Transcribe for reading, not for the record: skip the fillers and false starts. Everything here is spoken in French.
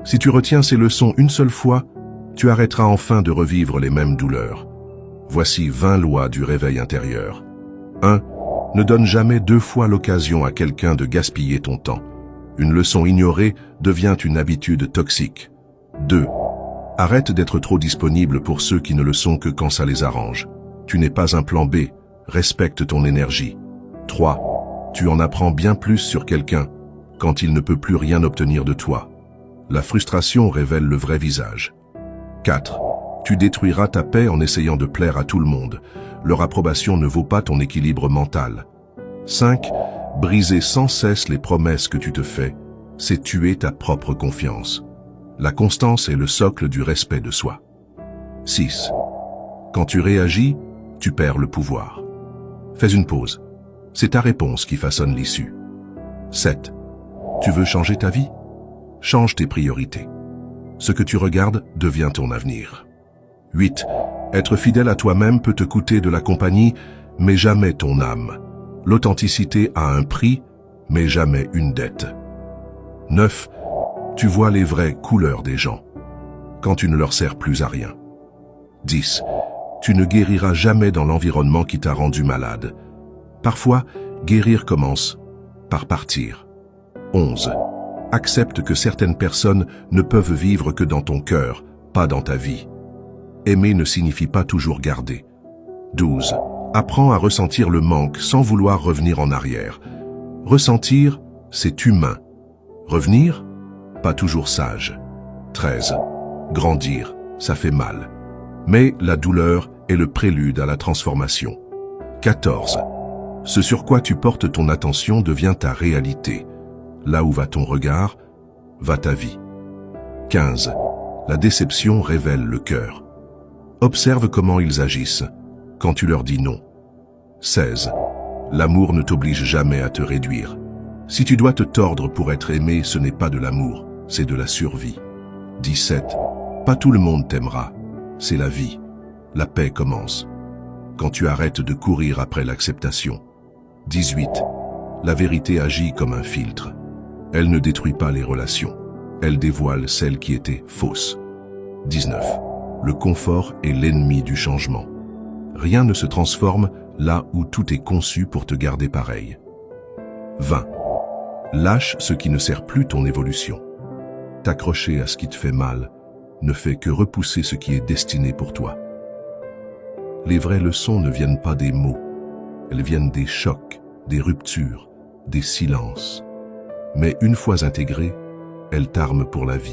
Si tu retiens ces leçons une seule fois, tu arrêteras enfin de revivre les mêmes douleurs. Voici 20 lois du réveil intérieur. 1. Ne donne jamais 2 fois l'occasion à quelqu'un de gaspiller ton temps. Une leçon ignorée devient une habitude toxique. 2. Arrête d'être trop disponible pour ceux qui ne le sont que quand ça les arrange. Tu n'es pas un plan B, respecte ton énergie. 3. Tu en apprends bien plus sur quelqu'un quand il ne peut plus rien obtenir de toi. La frustration révèle le vrai visage. 4. Tu détruiras ta paix en essayant de plaire à tout le monde. Leur approbation ne vaut pas ton équilibre mental. 5. Briser sans cesse les promesses que tu te fais, c'est tuer ta propre confiance. La constance est le socle du respect de soi. 6. Quand tu réagis, tu perds le pouvoir. Fais une pause. C'est ta réponse qui façonne l'issue. 7. Tu veux changer ta vie? Change tes priorités. Ce que tu regardes devient ton avenir. 8. Être fidèle à toi-même peut te coûter de la compagnie, mais jamais ton âme. L'authenticité a un prix, mais jamais une dette. 9. Tu vois les vraies couleurs des gens, quand tu ne leur sers plus à rien. 10. Tu ne guériras jamais dans l'environnement qui t'a rendu malade. Parfois, guérir commence par partir. 11. Accepte que certaines personnes ne peuvent vivre que dans ton cœur, pas dans ta vie. Aimer ne signifie pas toujours garder. 12. Apprends à ressentir le manque sans vouloir revenir en arrière. Ressentir, c'est humain. Revenir, pas toujours sage. 13. Grandir, ça fait mal. Mais la douleur est le prélude à la transformation. 14. Ce sur quoi tu portes ton attention devient ta réalité. Là où va ton regard, va ta vie. 15. La déception révèle le cœur. Observe comment ils agissent quand tu leur dis non. 16. L'amour ne t'oblige jamais à te réduire. Si tu dois te tordre pour être aimé, ce n'est pas de l'amour, c'est de la survie. 17. Pas tout le monde t'aimera, c'est la vie. La paix commence quand tu arrêtes de courir après l'acceptation. 18. La vérité agit comme un filtre. Elle ne détruit pas les relations, elle dévoile celles qui étaient fausses. 19. Le confort est l'ennemi du changement. Rien ne se transforme là où tout est conçu pour te garder pareil. 20. Lâche ce qui ne sert plus ton évolution. T'accrocher à ce qui te fait mal ne fait que repousser ce qui est destiné pour toi. Les vraies leçons ne viennent pas des mots, elles viennent des chocs, des ruptures, des silences. Mais une fois intégrées, elles t'arment pour la vie.